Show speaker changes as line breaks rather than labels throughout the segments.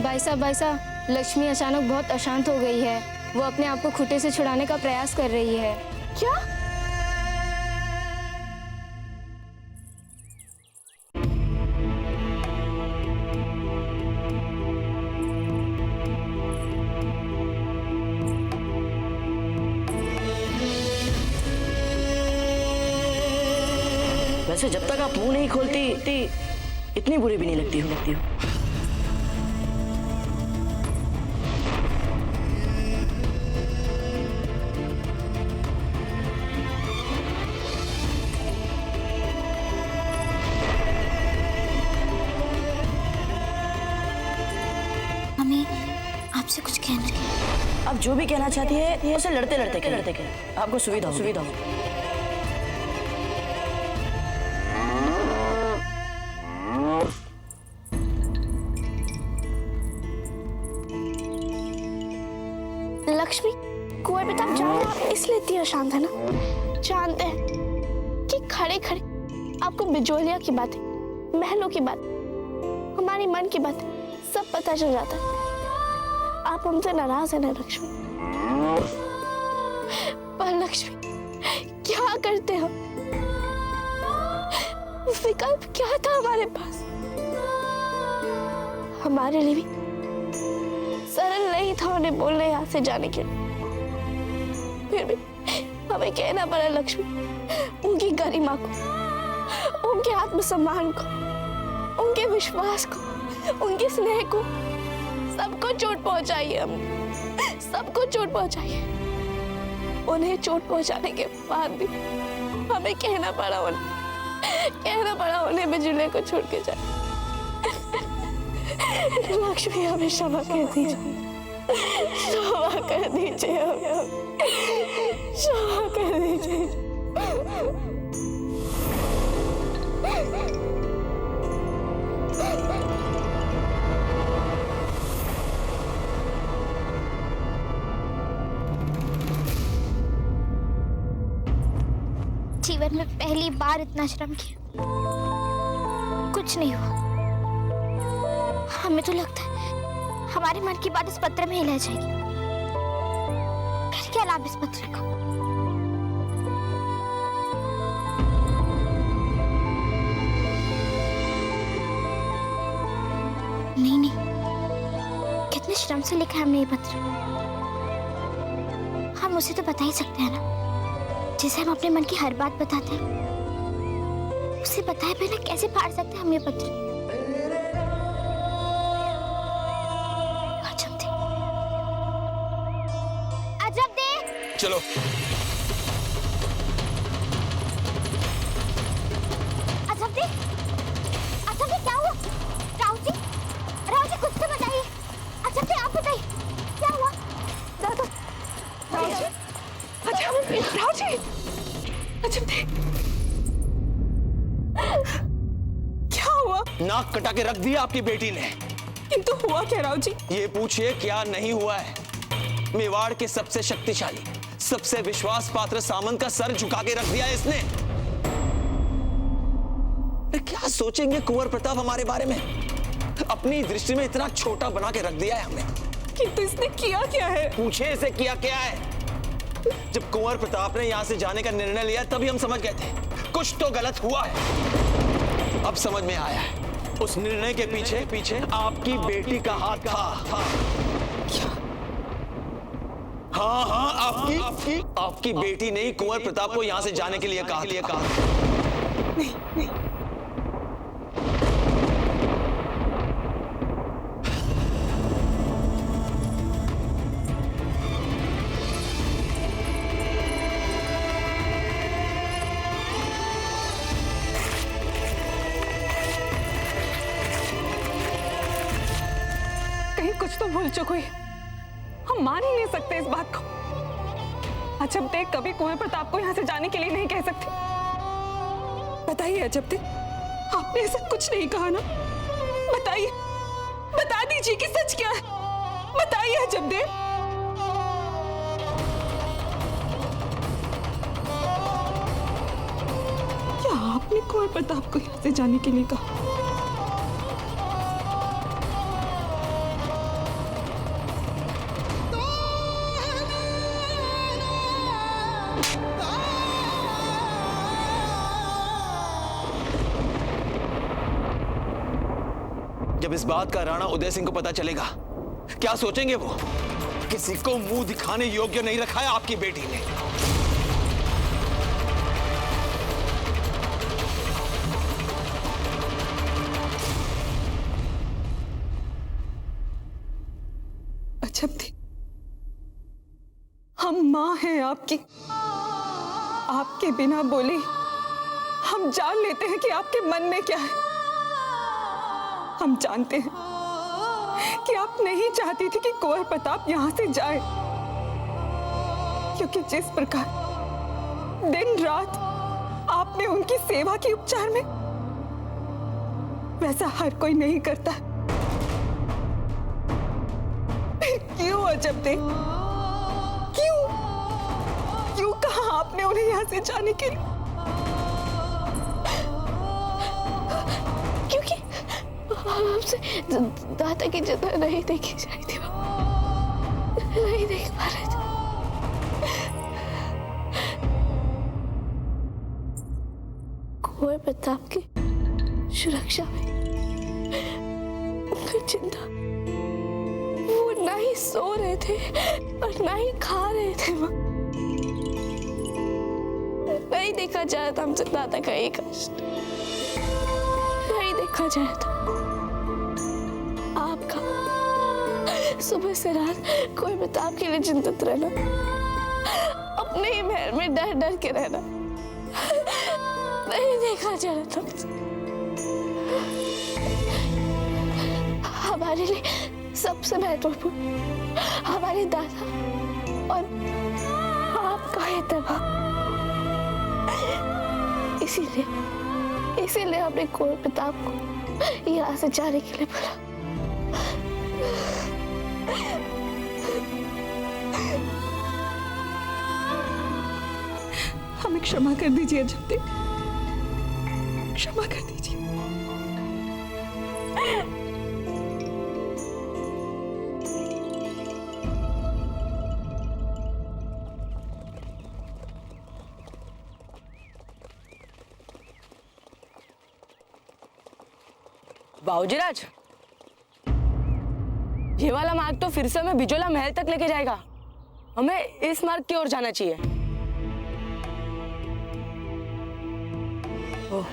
भाई साहब, लक्ष्मी अचानक बहुत अशांत हो गई है। वो अपने आप को खूंटे से छुड़ाने का प्रयास कर रही है।
क्या?
वैसे जब तक आप मुंह नहीं खोलती इतनी बुरी भी नहीं लगती हो।
हमें आपसे कुछ कहना है।
आप जो भी कहना चाहती है ये उसे लड़ते लड़ते आपको सुविधा हो।
लक्ष्मी, कुंवर प्रताप जान आप इसलिए इतनी अशांत है ना, जानते हैं कि खड़े खड़े आपको बिजोलिया की बातें, महलों की बात, हमारी मन की बात सब पता चल जाता है। आप हमसे नाराज है ना लक्ष्मी? पर लक्ष्मी क्या करते हो? विकल्प क्या था हमारे पास? हमारे लिए भी सरल नहीं था उन्हें बोलने यहाँ से जाने के लिए। फिर भी हमें कहना पड़ा लक्ष्मी, उनकी गरिमा को, उनके आत्मसम्मान को, उनके विश्वास को, उनके स्नेह को, सबको चोट पहुंचाई है हमने, सबको चोट पहुंचाई है। उन्हें चोट पहुंचाने के बाद भी हमें कहना पड़ा उन्हें बिजली को छोड़ के जाए। लक्ष्मी हमें क्षमा कर दीजिए, क्षमा कर दीजिए, क्षमा कर दीजिए।
जीवन में पहली बार इतना श्रम किया, कुछ नहीं हुआ। हमें तो लगता है हमारे मन की बात इस पत्र में ही रह जाएगी। फिर क्या लाभ इस पत्र का? नहीं, कितने श्रम से लिखा है हमने ये पत्र। हम उसे तो बता ही सकते हैं ना, जिसे हम अपने मन की हर बात बताते हैं। उसे बताए बिना कैसे फाड़ सकते हैं हम ये पत्र?
चलो
अजब दे, क्या हुआ? राव जी कुछ तो बताइए। अजब दे, आप बताइए क्या हुआ?
राव जी, अजब दे, क्या हुआ?
नाक कटा के रख दिया आपकी बेटी ने।
किंतु हुआ क्या राव जी?
ये पूछिए क्या नहीं हुआ है। मेवाड़ के सबसे शक्तिशाली, सबसे विश्वास पात्र सामंत का सर झुका के रख दिया इसने। क्या सोचेंगे कुंवर प्रताप हमारे बारे में? अपनी दृष्टि में इतना छोटा बना के रख दिया है हमें।
किंतु इसने किया क्या है?
पूछे इसे किया क्या है। जब कुंवर प्रताप ने यहां से जाने का निर्णय लिया तभी हम समझ गए थे कुछ तो गलत हुआ है। अब समझ में आया है उस निर्णय के पीछे आपकी बेटी का हाथ था।
क्या?
हाँ, आपकी बेटी ने ही कुंवर प्रताप को यहां से जाने के लिए कहा।
नहीं। कहीं कुछ तो भूल चुकी, हम मान ही नहीं सकते इस बात को। अजब देख कभी कुंवर प्रताप को यहाँ से जाने के लिए नहीं कह सकते। बताइए अजब देख, आपने ऐसा कुछ नहीं कहा ना? बताइए, बता दीजिए कि सच क्या है। बताइए अजब देख। क्या आपने कुंवर प्रताप को यहाँ से जाने के लिए कहा?
जब इस बात का राणा उदय सिंह को पता चलेगा, क्या सोचेंगे वो? किसी को मुंह दिखाने योग्य नहीं रखा है आपकी बेटी ने।
अजब थी, हम मां हैं आपकी। आपके बिना बोले हम जान लेते हैं कि आपके मन में क्या है। हम जानते हैं कि आप नहीं चाहती थी कि कुंवर प्रताप यहां से जाए, क्योंकि जिस प्रकार दिन रात आपने उनकी सेवा की उपचार में, वैसा हर कोई नहीं करता। फिर क्यों अजब दे, क्यों कहा आपने उन्हें यहां से जाने के लिए?
क्योंकि हमसे दादा की जगह नहीं देखी जाती थी, नहीं देख पा रहे थे। कुंवर प्रताप की सुरक्षा में उनकी चिंता, वो ना ही सो रहे थे और ना ही खा रहे थे। नहीं देखा जाए था हमसे दादा का एक कष्ट, नहीं देखा जाए था आपका सुबह से रात कोई प्रताप के लिए चिंतित रहना, अपने ही महल में डर डर के रहना, नहीं देखा जा रहा था। हमारे लिए सबसे महत्वपूर्ण हमारे दादा और आपका एतबार। इसीलिए हमने कुंवर प्रताप को यहाँ से जाने के लिए बोला।
हमें क्षमा कर दीजिए अजब दे, क्षमा कर दीजिए।
बाबूजीराज, ये वाला मार्ग तो फिर से हमें बिजोला महल तक लेके जाएगा। हमें इस मार्ग की ओर जाना चाहिए। ओह,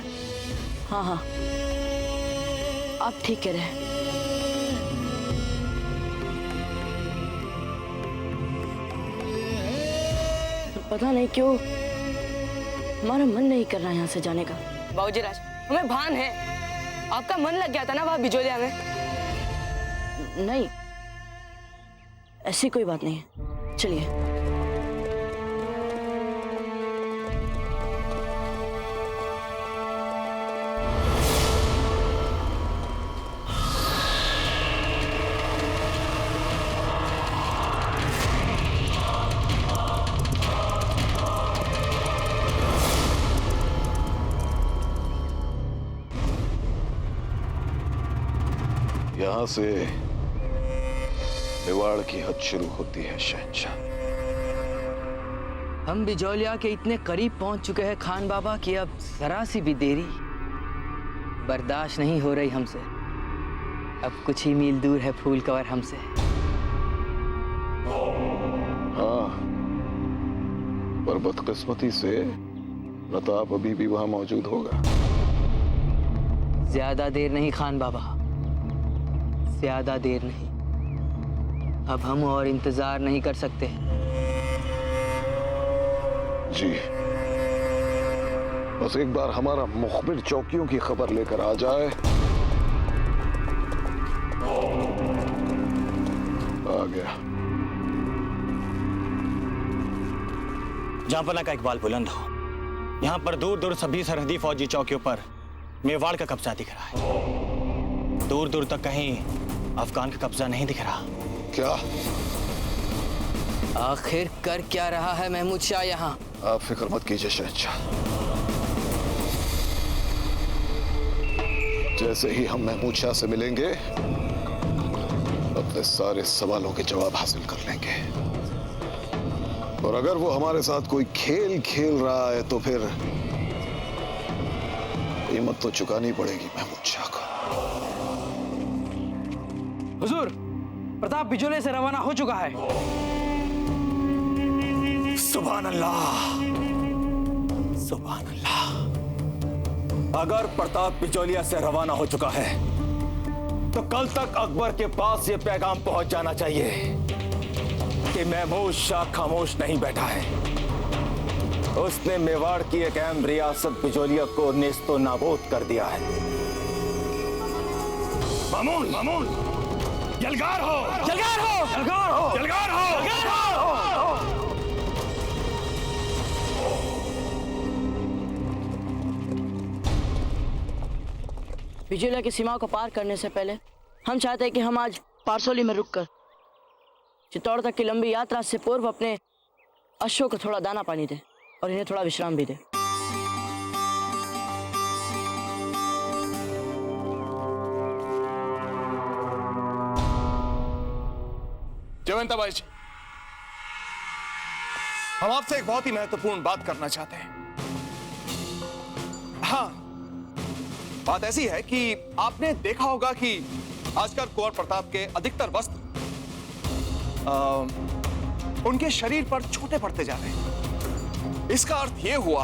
हाँ हाँ, आप ठीक कह रहे हैं। पता नहीं क्यों हमारा मन नहीं कर रहा यहाँ से जाने का। बाबूजीराज, हमें भान है, आपका मन लग गया था ना वहां बिजोलिया में। नहीं, ऐसी कोई बात नहीं है, चलिए।
यहां से मेवाड़ की हद शुरू होती है शहंशाह।
हम बिजौलिया के इतने करीब पहुंच चुके हैं खान बाबा कि अब जरा सी भी देरी बर्दाश्त नहीं हो रही हमसे। अब कुछ ही मील दूर है फूल कंवर हमसे।
हाँ, पर बदकिस्मती से प्रताप अभी भी वहां मौजूद होगा।
ज्यादा देर नहीं खान बाबा, ज्यादा देर नहीं। अब हम और इंतजार नहीं कर सकते।
जी, बस एक बार हमारा मुखबिर चौकियों की खबर लेकर आ जाए। आ गया।
जहां पना का इकबाल बुलंद हो, यहां पर दूर दूर सभी सरहदी फौजी चौकियों पर मेवाड़ का कब्जा दिख रहा है। दूर दूर तक कहीं अफगान का कब्जा नहीं दिख रहा।
क्या?
आखिर कर क्या रहा है महमूद शाह यहाँ?
आप फिक्र मत कीजिए शहंशाह, जैसे ही हम महमूद शाह से मिलेंगे अपने सारे सवालों के जवाब हासिल कर लेंगे। और अगर वो हमारे साथ कोई खेल खेल रहा है तो फिर कीमत तो चुकानी पड़ेगी महमूद शाह को।
हुजूर, प्रताप बिजोले से रवाना हो चुका है।
सुभान अल्लाह, सुभान अल्लाह। अगर प्रताप बिजोलिया से रवाना हो चुका है तो कल तक अकबर के पास ये पैगाम पहुंच जाना चाहिए कि महमूद शाह खामोश नहीं बैठा है। उसने मेवाड़ की एक अहम रियासत बिजोलिया को नेस्तो नाबूद कर दिया है। मामून, मामून, जलगार हो, जलगार हो, जलगार हो, जलगार हो, जलगार हो।
बिजोलिया की सीमा को पार करने से पहले हम चाहते हैं कि हम आज पारसोली में रुककर चित्तौड़ तक की लंबी यात्रा से पूर्व अपने अश्वों को थोड़ा दाना पानी दें और इन्हें थोड़ा विश्राम भी दें।
जयवंताबाई जी, हम आपसे एक बहुत ही महत्वपूर्ण बात करना चाहते हैं। हाँ, बात ऐसी है कि आपने देखा होगा कि आजकल कुंवर प्रताप के अधिकतर वस्त्र उनके शरीर पर छोटे पड़ते जा रहे हैं। इसका अर्थ यह हुआ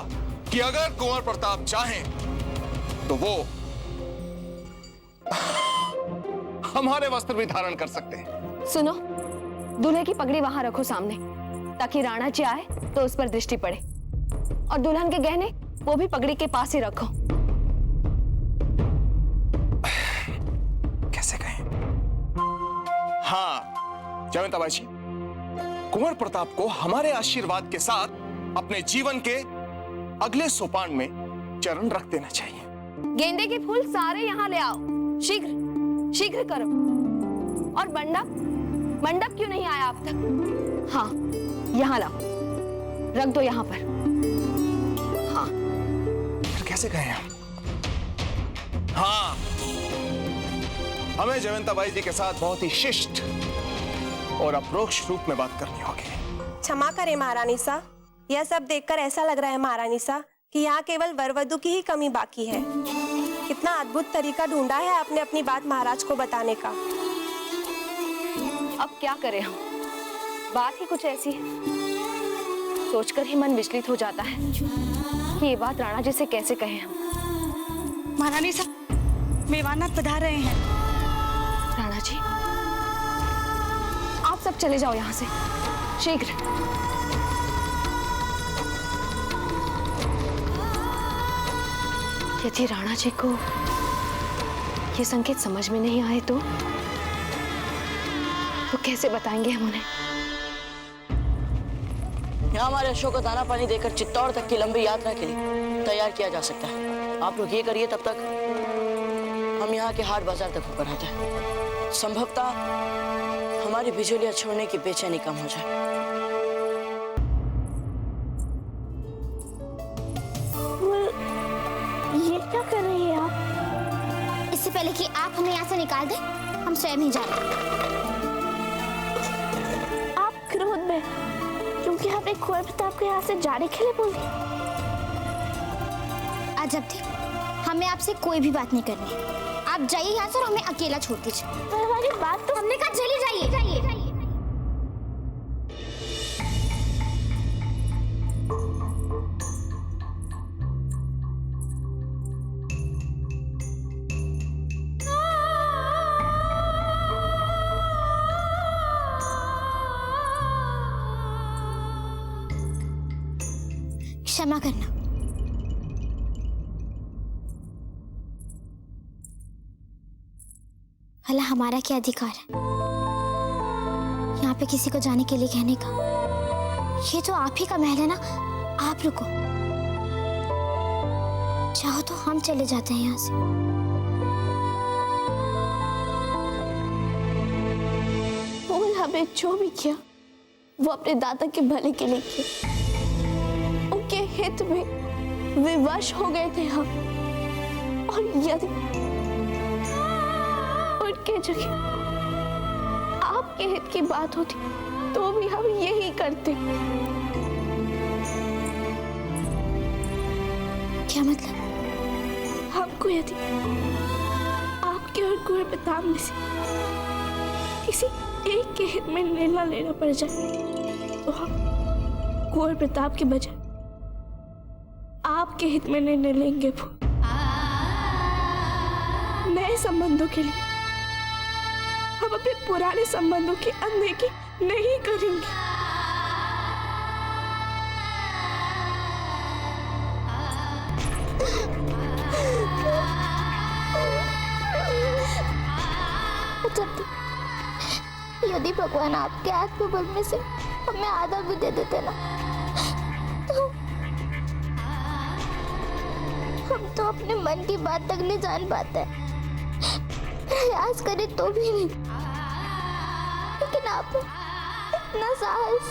कि अगर कुंवर प्रताप चाहें तो वो हमारे वस्त्र भी धारण कर सकते हैं।
सुनो, दूल्हे की पगड़ी वहां रखो सामने, ताकि राणा जी आए तो उस पर दृष्टि पड़े। और दुल्हन के गहने वो भी पगड़ी के पास ही रखो।
कैसे कहें? हाँ जयवंताबाई जी, कुंवर प्रताप को हमारे आशीर्वाद के साथ अपने जीवन के अगले सोपान में चरण रख देना चाहिए।
गेंदे के फूल सारे यहाँ ले आओ, शीघ्र शीघ्र करो। और मंडप क्यों नहीं आया अब तक? हाँ, यहाँ लाओ, रख दो यहाँ पर। हाँ,
फिर कैसे कहें हम? हाँ, हमें जयवंताबाई जी के साथ बहुत ही शिष्ट और अप्रोक्ष रूप में बात करनी होगी।
क्षमा करें महारानी सा, यह सब देखकर ऐसा लग रहा है महारानी सा कि यहाँ केवल वरवधु की ही कमी बाकी है। कितना अद्भुत तरीका ढूंढा है आपने अपनी बात महाराज को बताने का।
अब क्या करें हम, बात ही कुछ ऐसी है। सोचकर ही मन विचलित हो जाता है कि ये बात राणा जी से कैसे कहें हम।
महारानी सा, मेवानाथ पधार रहे हैं।
राणा जी, आप सब चले जाओ यहाँ से शीघ्र। यदि राणा जी को ये संकेत समझ में नहीं आए तो कैसे बताएंगे हम उन्हें?
यहाँ हमारे अश्वों को दाना पानी देकर चित्तौड़ तक की लंबी यात्रा के लिए तैयार किया जा सकता है। आप लोग ये करिए, तब तक हम यहाँ के हाट बाजार तक होकर आते हैं। संभवतः हमारी बिजोलिया छोड़ने की बेचैनी कम हो जाए।
ये क्या कर रही है आप? इससे पहले कि आप हमें यहाँ से निकाल दें, हम स्वयं ही जा रहे हैं।
आप क्रोध में, क्योंकि आपने कुंवर प्रताप को यहाँ से जाने के लिए बोल दिया।
अजब थी, हमें आपसे कोई भी बात नहीं करनी। आप जाइए यहाँ से और हमें अकेला छोड़ दीजिए। हमारी बात तो हमने कहा, चली जाइए जाइए। क्षमा करना। भला हमारा क्या अधिकार है यहाँ पे किसी को जाने के लिए कहने का? ये तो आप ही का महल है ना, आप रुको। चाहो तो हम चले जाते हैं यहाँ से।
बोल, हमें जो भी किया वो अपने दादा के भले के लिए किया। उनके हित में विवश हो गए थे हम, और यदि उनके जगह आपके हित की बात होती तो भी हम यही करते।
क्या मतलब?
हमको यदि आपके और कुंवर प्रताप में से किसी एक के हित में निर्णय लेना पड़ जाए तो हम कुंवर प्रताप के बजाय आपके हित में निर्णय लेंगे। नए संबंधों के लिए हम अपने पुराने संबंधों की अनदेखी नहीं करेंगे।
यदि भगवान आपके आत्मबल में से हमें आधा भी दे देते ना, तो हम तो अपने मन की बात तक नहीं जान पाते, प्रयास करें तो भी नहीं। लेकिन आप इतना साहस।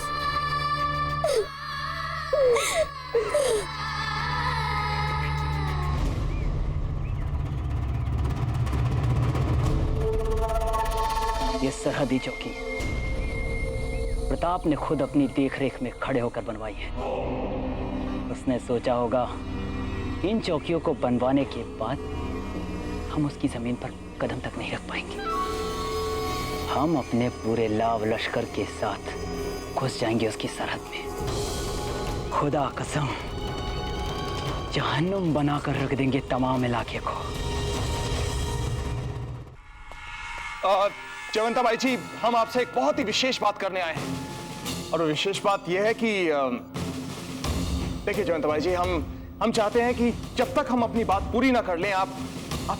ये सरहदी चौकी प्रताप ने खुद अपनी देखरेख में खड़े होकर बनवाई है। उसने सोचा होगा इन चौकियों को बनवाने के बाद हम उसकी जमीन पर कदम तक नहीं रख पाएंगे। हम अपने पूरे लाव लश्कर के साथ घुस जाएंगे उसकी सरहद में। खुदा कसम जहन्नुम बनाकर रख देंगे तमाम इलाके को।
जयवंता बाई जी, हम आपसे एक बहुत ही विशेष बात करने आए हैं। और वो विशेष बात यह है कि देखिए जयवंता बाई जी, हम चाहते हैं कि जब तक हम अपनी बात पूरी ना कर लें आप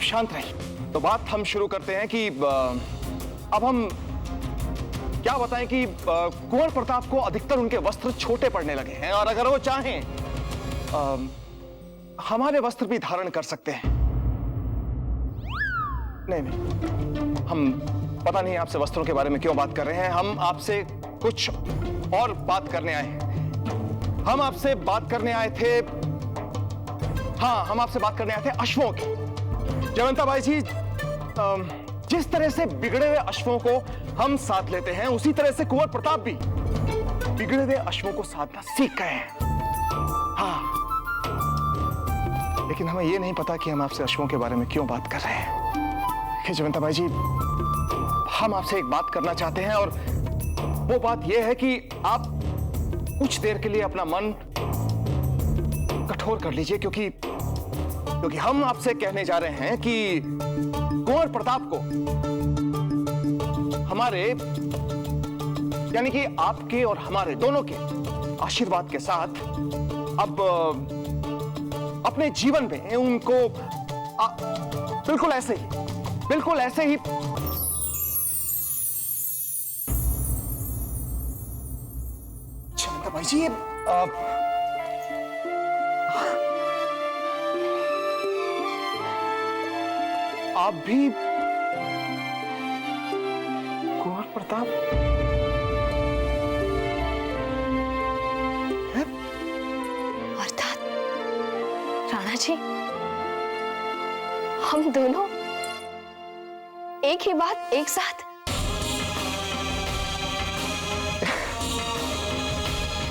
शांत रहिए। तो बात हम शुरू करते हैं कि अब हम क्या बताएं कि कुंवर प्रताप को अधिकतर उनके वस्त्र छोटे पड़ने लगे हैं और अगर वो चाहें हमारे वस्त्र भी धारण कर सकते हैं। नहीं, हम पता नहीं आपसे वस्त्रों के बारे में क्यों बात कर रहे हैं। हम आपसे कुछ और बात करने आए हैं। हम आपसे बात करने आए थे, हाँ, हम आपसे बात करने आए थे अश्वों की। जयवंता बाई जी, जिस तरह से बिगड़े हुए अश्वों को हम साथ लेते हैं, उसी तरह से कुंवर प्रताप भी बिगड़े हुए अश्वों को साधना सीख गए हैं। हाँ, लेकिन हमें यह नहीं पता कि हम आपसे अश्वों के बारे में क्यों बात कर रहे हैं। जयवंता बाई जी, हम आपसे एक बात करना चाहते हैं और वो बात यह है कि आप कुछ देर के लिए अपना मन कठोर कर लीजिए, क्योंकि हम आपसे कहने जा रहे हैं कि कुंवर प्रताप को हमारे, यानी कि आपके और हमारे दोनों के आशीर्वाद के साथ अब अपने जीवन में उनको बिल्कुल ऐसे ही जयवंता बाई जी, आप भी कुंवर प्रताप हैं?
अर्थात राणा जी, हम दोनों एक ही बात एक साथ।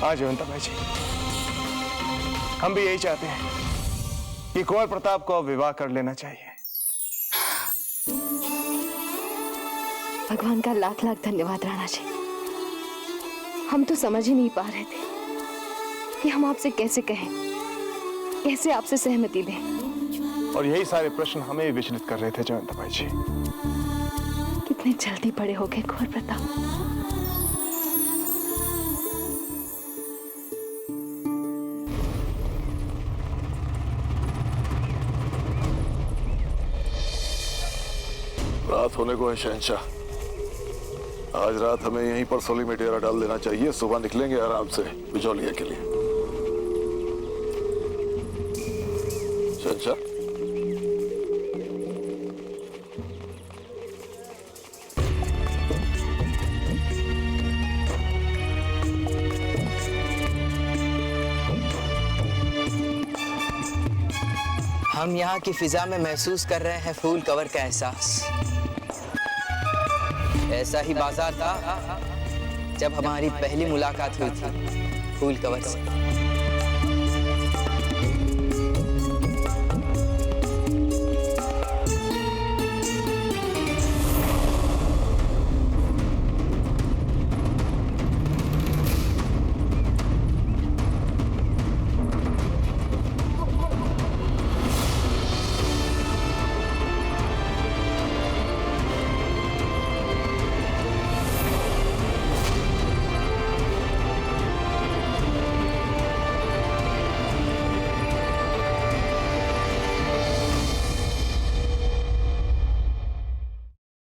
हाँ जयवंता बाई जी, हम भी यही चाहते हैं कि कुंवर प्रताप को अब विवाह कर लेना चाहिए।
भगवान का लाख लाख धन्यवाद राणा जी। हम तो समझ ही नहीं पा रहे थे कि हम आपसे कैसे कहें, कैसे आपसे सहमति दें।
और यही सारे प्रश्न हमें भी विचलित कर रहे थे जयवंता बाई जी।
कितने जल्दी बड़े हो गए कुंवर प्रताप।
रात होने को है शहंशाह। आज रात हमें यहीं पर सोली में डेरा डाल देना चाहिए। सुबह निकलेंगे आराम से बिजौलिया के लिए। शहंशाह,
हम यहाँ की फिजा में महसूस कर रहे हैं फूल कवर का एहसास। ऐसा ही बाजार था
जब हमारी पहली मुलाकात हुई थी फूल कवर से।